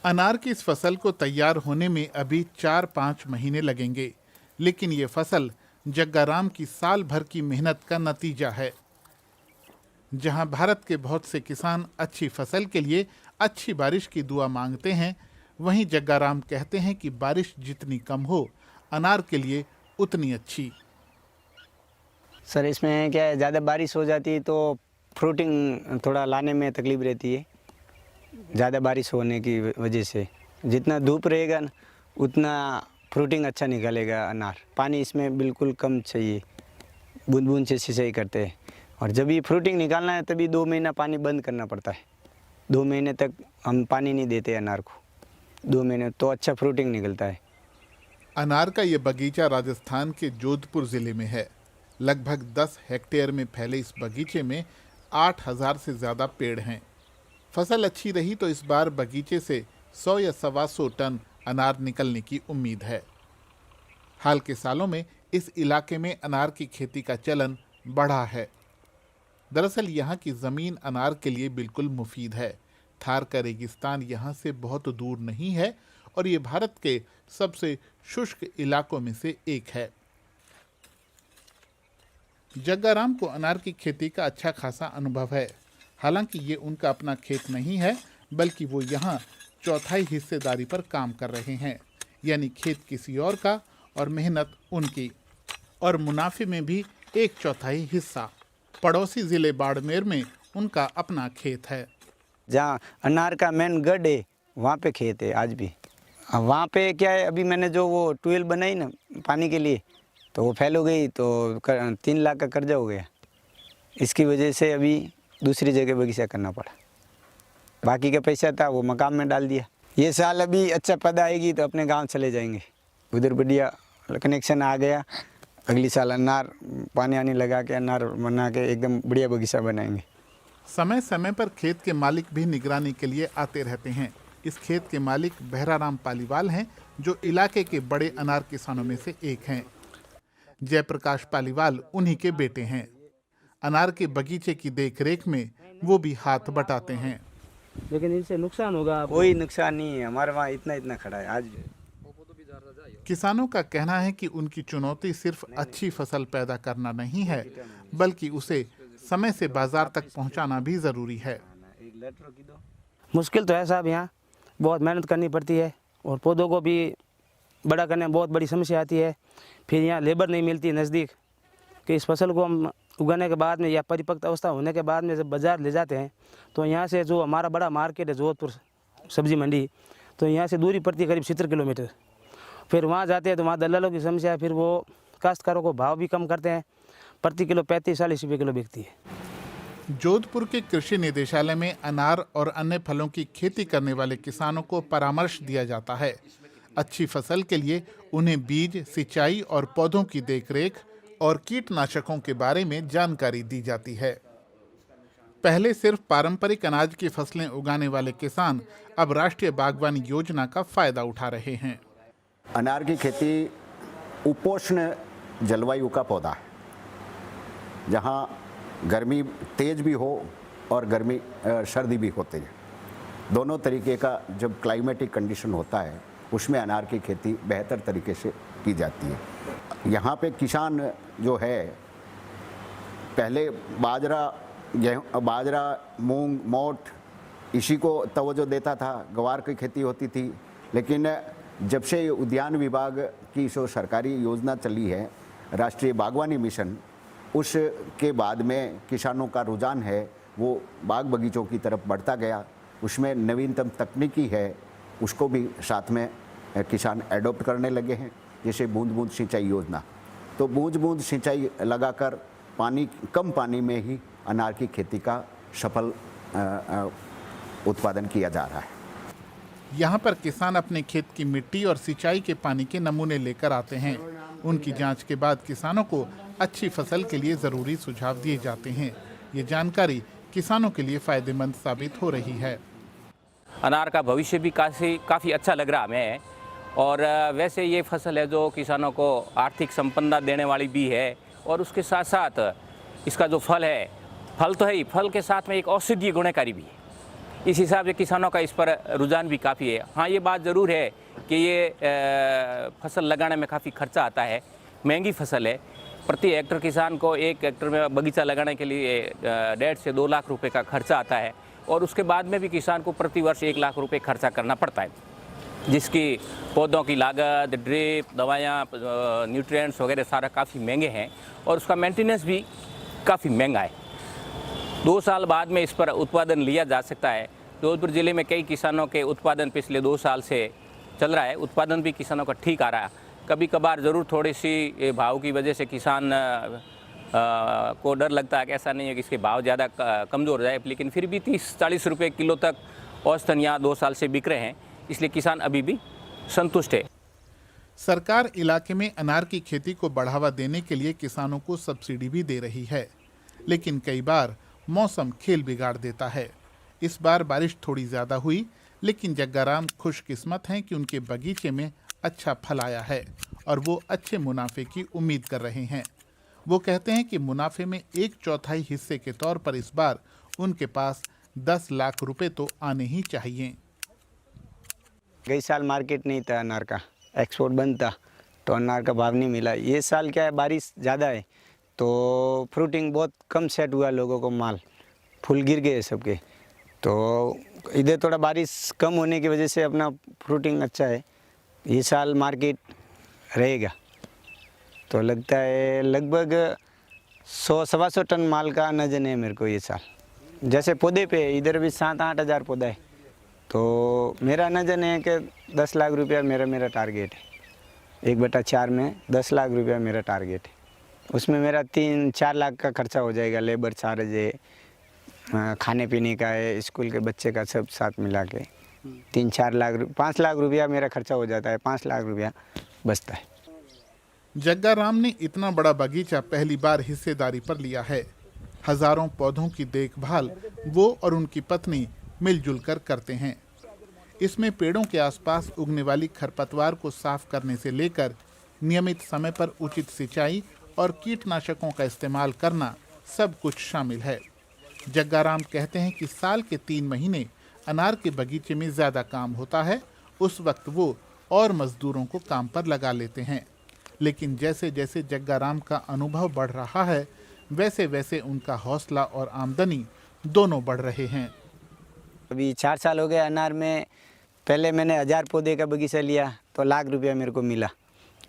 अनार की इस फसल को तैयार होने में अभी 4-5 महीने लगेंगे, लेकिन ये फसल जग्गाराम की साल भर की मेहनत का नतीजा है। जहां भारत के बहुत से किसान अच्छी फसल के लिए अच्छी बारिश की दुआ मांगते हैं, वहीं जग्गाराम कहते हैं कि बारिश जितनी कम हो, अनार के लिए उतनी अच्छी। सर इसमें क्या है, ज़्यादा बारिश हो जाती है तो फ्रूटिंग थोड़ा लाने में तकलीफ रहती है। ज़्यादा बारिश होने की वजह से जितना धूप रहेगा न, उतना फ्रूटिंग अच्छा निकलेगा अनार। पानी इसमें बिल्कुल कम चाहिए, बूंद बूंद से सिंचाई करते हैं। और जब ये फ्रूटिंग निकालना है तभी 2 महीना पानी बंद करना पड़ता है। 2 महीने तक हम पानी नहीं देते अनार को, 2 महीने तो अच्छा फ्रूटिंग निकलता है। अनार का ये बगीचा राजस्थान के जोधपुर जिले में है। लगभग 10 हेक्टेयर में फैले इस बगीचे में 8,000 से ज़्यादा पेड़ हैं। फसल अच्छी रही तो इस बार बगीचे से 100 या 125 टन अनार निकलने की उम्मीद है। हाल के सालों में इस इलाके में अनार की खेती का चलन बढ़ा है। दरअसल यहाँ की ज़मीन अनार के लिए बिल्कुल मुफीद है। थार का रेगिस्तान यहाँ से बहुत दूर नहीं है और ये भारत के सबसे शुष्क इलाकों में से एक है। जग्गाराम को अनार की खेती का अच्छा खासा अनुभव है। हालांकि ये उनका अपना खेत नहीं है, बल्कि वो यहाँ चौथाई हिस्सेदारी पर काम कर रहे हैं, यानी खेत किसी और का और मेहनत उनकी, और मुनाफे में भी 1/4 हिस्सा। पड़ोसी जिले बाड़मेर में उनका अपना खेत है। जहाँ अनार का मेन गढ़ है वहाँ पे खेत है आज भी। वहाँ पे क्या है, अभी मैंने जो वो ट्यूबवेल बनाई ना पानी के लिए, तो वो फेल हो गई तो 3 लाख का कर्जा हो गया। इसकी वजह से अभी दूसरी जगह बगीचा करना पड़ा। बाकी का पैसा था वो मकान में डाल दिया। ये साल अभी अच्छा पद आएगी तो अपने गांव चले जाएंगे, उधर बढ़िया कनेक्शन आ गया। अगली साल अनार पानी आने लगा के अनार बना के एकदम बढ़िया बगीचा बनाएंगे। समय समय पर खेत के मालिक भी निगरानी के लिए आते रहते हैं। इस खेत के मालिक बहराराम पालीवाल हैं, जो इलाके के बड़े अनार किसानों में से एक हैं। जयप्रकाश पालीवाल उन्हीं के बेटे हैं। अनार के बगीचे की देखरेख में वो भी हाथ बटाते हैं। लेकिन इनसे नुकसान होगा? कोई नुकसान नहीं है, हमारे वहाँ इतना खड़ा है आज भी। किसानों का कहना है कि उनकी चुनौती सिर्फ अच्छी फसल पैदा करना नहीं है, बल्कि उसे समय से बाजार तक पहुंचाना भी जरूरी है। मुश्किल तो है साहब, यहाँ बहुत मेहनत करनी पड़ती है और पौधों को भी बड़ा करने में बहुत बड़ी समस्या आती है। फिर यहाँ लेबर नहीं मिलती नज़दीक कि इस फसल को हम उगाने के बाद में या परिपक्व अवस्था होने के बाद में जब बाज़ार ले जाते हैं तो यहाँ से जो हमारा बड़ा मार्केट है जोधपुर सब्जी मंडी, तो यहाँ से दूरी पड़ती है करीब 70 किलोमीटर। फिर वहाँ जाते हैं तो वहाँ दलालों की समस्या है, फिर वो काश्तकारों को भाव भी कम करते हैं। प्रति किलो 35-40 रुपये किलो बिकती है। जोधपुर के कृषि निदेशालय में अनार और अन्य फलों की खेती करने वाले किसानों को परामर्श दिया जाता है। अच्छी फसल के लिए उन्हें बीज, सिंचाई और पौधों की देखरेख और कीटनाशकों के बारे में जानकारी दी जाती है। पहले सिर्फ पारंपरिक अनाज की फसलें उगाने वाले किसान अब राष्ट्रीय बागवानी योजना का फायदा उठा रहे हैं। अनार की खेती उपोष्ण जलवायु का पौधा है, जहाँ गर्मी तेज भी हो और सर्दी भी होती है। दोनों तरीके का जब क्लाइमेटिक कंडीशन होता है उसमें अनार की खेती बेहतर तरीके से की जाती है। यहाँ पे किसान जो है पहले बाजरा, मूंग, मोठ इसी को तवज्जो देता था, ग्वार की खेती होती थी। लेकिन जब से उद्यान विभाग की जो सरकारी योजना चली है राष्ट्रीय बागवानी मिशन, उसके बाद में किसानों का रुझान है वो बाग बगीचों की तरफ बढ़ता गया। उसमें नवीनतम तकनीकी है उसको भी साथ में किसान एडॉप्ट करने लगे हैं, जैसे बूंद बूंद सिंचाई योजना। तो बूंद बूंद सिंचाई लगाकर कम पानी में ही अनार की खेती का सफल उत्पादन किया जा रहा है। यहाँ पर किसान अपने खेत की मिट्टी और सिंचाई के पानी के नमूने लेकर आते हैं। उनकी जांच के बाद किसानों को अच्छी फसल के लिए ज़रूरी सुझाव दिए जाते हैं। ये जानकारी किसानों के लिए फ़ायदेमंद साबित हो रही है। अनार का भविष्य भी काफ़ी अच्छा लग रहा हमें। और वैसे ये फसल है जो किसानों को आर्थिक संपन्नता देने वाली भी है, और उसके साथ साथ इसका जो फल है, फल तो है ही, फल के साथ में एक औषधीय गुणकारी भी है। इस हिसाब से किसानों का इस पर रुझान भी काफ़ी है। हाँ, ये बात ज़रूर है कि ये फसल लगाने में काफ़ी खर्चा आता है, महंगी फसल है। प्रति हेक्टर किसान को 1 हेक्टर में बगीचा लगाने के लिए 1.5 से 2 लाख रुपए का खर्चा आता है और उसके बाद में भी किसान को प्रति वर्ष 1 लाख रुपए खर्चा करना पड़ता है, जिसकी पौधों की लागत, ड्रिप, दवाइयाँ, न्यूट्रिएंट्स वगैरह सारा काफ़ी महंगे हैं और उसका मेंटेनेंस भी काफ़ी महंगा है। 2 साल बाद में इस पर उत्पादन लिया जा सकता है। जोधपुर ज़िले में कई किसानों के उत्पादन पिछले 2 साल से चल रहा है, उत्पादन भी किसानों का ठीक आ रहा है। कभी कभार ज़रूर थोड़ी सी भाव की वजह से किसान को डर लगता है कि ऐसा नहीं है कि इसके भाव ज़्यादा कमज़ोर हो जाए, लेकिन फिर भी 30-40 रुपये किलो तक औसतन यहाँ 2 साल से बिक रहे हैं, इसलिए किसान अभी भी संतुष्ट है। सरकार इलाके में अनार की खेती को बढ़ावा देने के लिए किसानों को सब्सिडी भी दे रही है, लेकिन कई बार मौसम खेल बिगाड़ देता है। इस बार बारिश थोड़ी ज़्यादा हुई, लेकिन जग्गाराम खुशकिस्मत हैं कि उनके बगीचे में अच्छा फल आया है और वो अच्छे मुनाफे की उम्मीद कर रहे हैं। वो कहते हैं कि मुनाफे में 1/4 हिस्से के तौर पर इस बार उनके पास 10 लाख रुपए तो आने ही चाहिए। गई साल मार्केट नहीं था अनार का, एक्सपोर्ट बंद था, तो अनार का भाव नहीं मिला। ये साल क्या है, बारिश ज़्यादा है तो फ्रूटिंग बहुत कम सेट हुआ, लोगों को माल फूल गिर गए सबके। तो इधर थोड़ा बारिश कम होने की वजह से अपना फ्रूटिंग अच्छा है। ये साल मार्केट रहेगा तो लगता है लगभग 100-125 टन माल का नजन है मेरे को ये साल। जैसे पौधे पे इधर भी 7-8 हज़ार पौधा है, तो मेरा नजन है कि 10 लाख रुपया मेरा टारगेट है। 1/4 में 10 लाख रुपया मेरा टारगेट है। उसमें मेरा 3-4 लाख का खर्चा हो जाएगा, लेबर चार्ज है, खाने पीने का है, स्कूल के बच्चे का, सब साथ मिला के 3-4 लाख 5 लाख रुपया मेरा खर्चा हो जाता है। 5 लाख रुपया बचता है। जग्गाराम ने इतना बड़ा बगीचा पहली बार हिस्सेदारी पर लिया है। हजारों पौधों की देखभाल वो और उनकी पत्नी मिलजुल कर करते हैं। इसमें पेड़ों के आसपास उगने वाली खरपतवार को साफ करने से लेकर नियमित समय पर उचित सिंचाई और कीटनाशकों का इस्तेमाल करना सब कुछ शामिल है। जग्गाराम कहते हैं कि साल के 3 महीने अनार के बगीचे में ज़्यादा काम होता है, उस वक्त वो और मजदूरों को काम पर लगा लेते हैं। लेकिन जैसे जैसे जग्गाराम का अनुभव बढ़ रहा है, वैसे वैसे उनका हौसला और आमदनी दोनों बढ़ रहे हैं। अभी 4 साल हो गए अनार में। पहले मैंने 1000 पौधे का बगीचा लिया तो लाख रुपया मेरे को मिला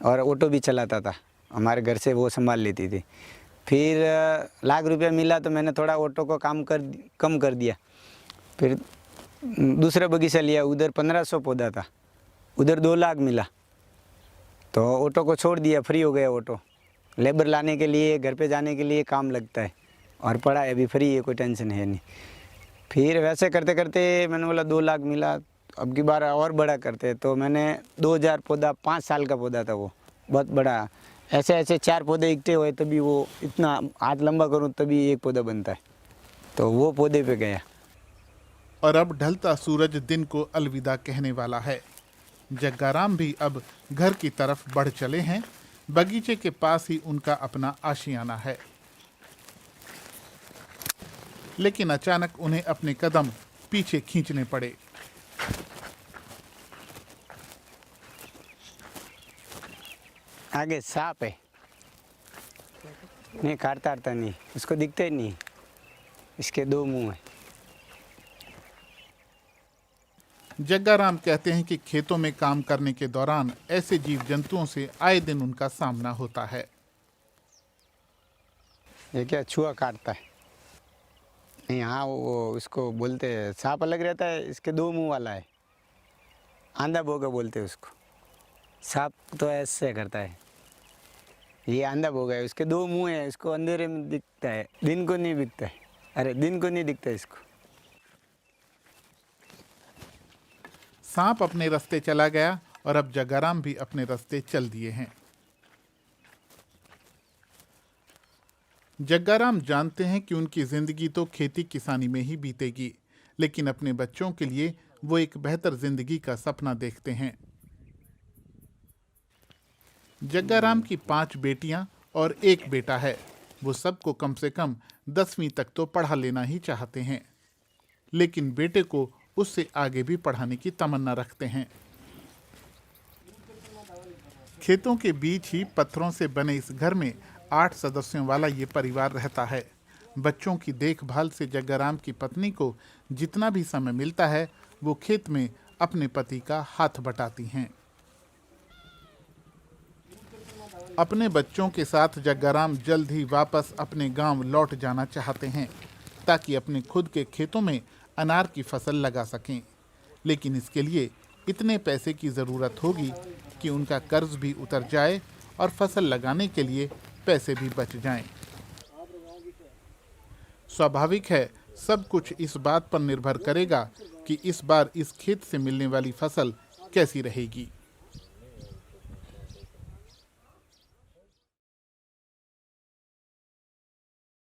और ऑटो भी चलाता था, हमारे घर से वो संभाल लेती थी। फिर लाख रुपया मिला तो मैंने थोड़ा ऑटो को कम कर दिया। फिर दूसरा बगीचा लिया, उधर 1500 पौधा था, उधर 2 लाख मिला, तो ऑटो को छोड़ दिया, फ्री हो गया ऑटो। लेबर लाने के लिए, घर पे जाने के लिए काम लगता है और पढ़ाई अभी फ्री है, कोई टेंशन है नहीं। फिर वैसे करते करते मैंने बोला 2 लाख मिला, अब की बार और बड़ा करते, तो मैंने 2000 पौधा, 5 साल का पौधा था वो, बहुत बड़ा। ऐसे ऐसे 4 पौधे इकट्ठे हुए तभी वो, इतना हाथ लंबा करूँ तभी एक पौधा बनता है, तो वो पौधे पे गया। और अब ढलता सूरज दिन को अलविदा कहने वाला है। जग्गाराम भी अब घर की तरफ बढ़ चले हैं। बगीचे के पास ही उनका अपना आशियाना है, लेकिन अचानक उन्हें अपने कदम पीछे खींचने पड़े। आगे सांप है, नहीं काटता नहीं, उसको दिखता ही नहीं, इसके 2 मुंह हैं। जग्गाराम कहते हैं कि खेतों में काम करने के दौरान ऐसे जीव जंतुओं से आए दिन उनका सामना होता है। ये क्या चूहा काटता है, नहीं हाँ वो उसको बोलते हैं, सांप अलग रहता है, इसके 2 मुंह वाला है, आंधा भोगा बोलते हैं उसको। सांप तो ऐसे करता है, ये आंधा भोगा है, उसके 2 मुंह है, इसको अंधेरे में दिखता है, दिन को नहीं दिखता है। अरे दिन को नहीं दिखता इसको। सांप अपने रास्ते चला गया और अब जग्गाराम भी अपने रास्ते चल दिए हैं। जग्गाराम जानते हैं कि उनकी जिंदगी तो खेती किसानी में ही बीतेगी, लेकिन अपने बच्चों के लिए वो एक बेहतर जिंदगी का सपना देखते हैं। जग्गाराम की 5 बेटियां और 1 बेटा है। वो सबको कम से कम 10वीं तक तो पढ़ा लेना ही चाहते हैं। लेकिन बेटे को उससे आगे भी पढ़ाने की तमन्ना रखते हैं। खेतों के बीच ही पत्थरों से बने इस घर में 8 सदस्यों वाला ये परिवार रहता है। बच्चों की देखभाल से जग्गाराम की पत्नी को जितना भी समय मिलता है वो खेत में अपने पति का हाथ बटाती हैं। अपने बच्चों के साथ जग्गाराम जल्द ही वापस अपने गांव लौट जाना चाहते हैं ताकि अपने खुद के खेतों में अनार की फसल लगा सकें, लेकिन इसके लिए इतने पैसे की ज़रूरत होगी कि उनका कर्ज भी उतर जाए और फसल लगाने के लिए पैसे भी बच जाएं। स्वाभाविक है, सब कुछ इस बात पर निर्भर करेगा कि इस बार इस खेत से मिलने वाली फसल कैसी रहेगी।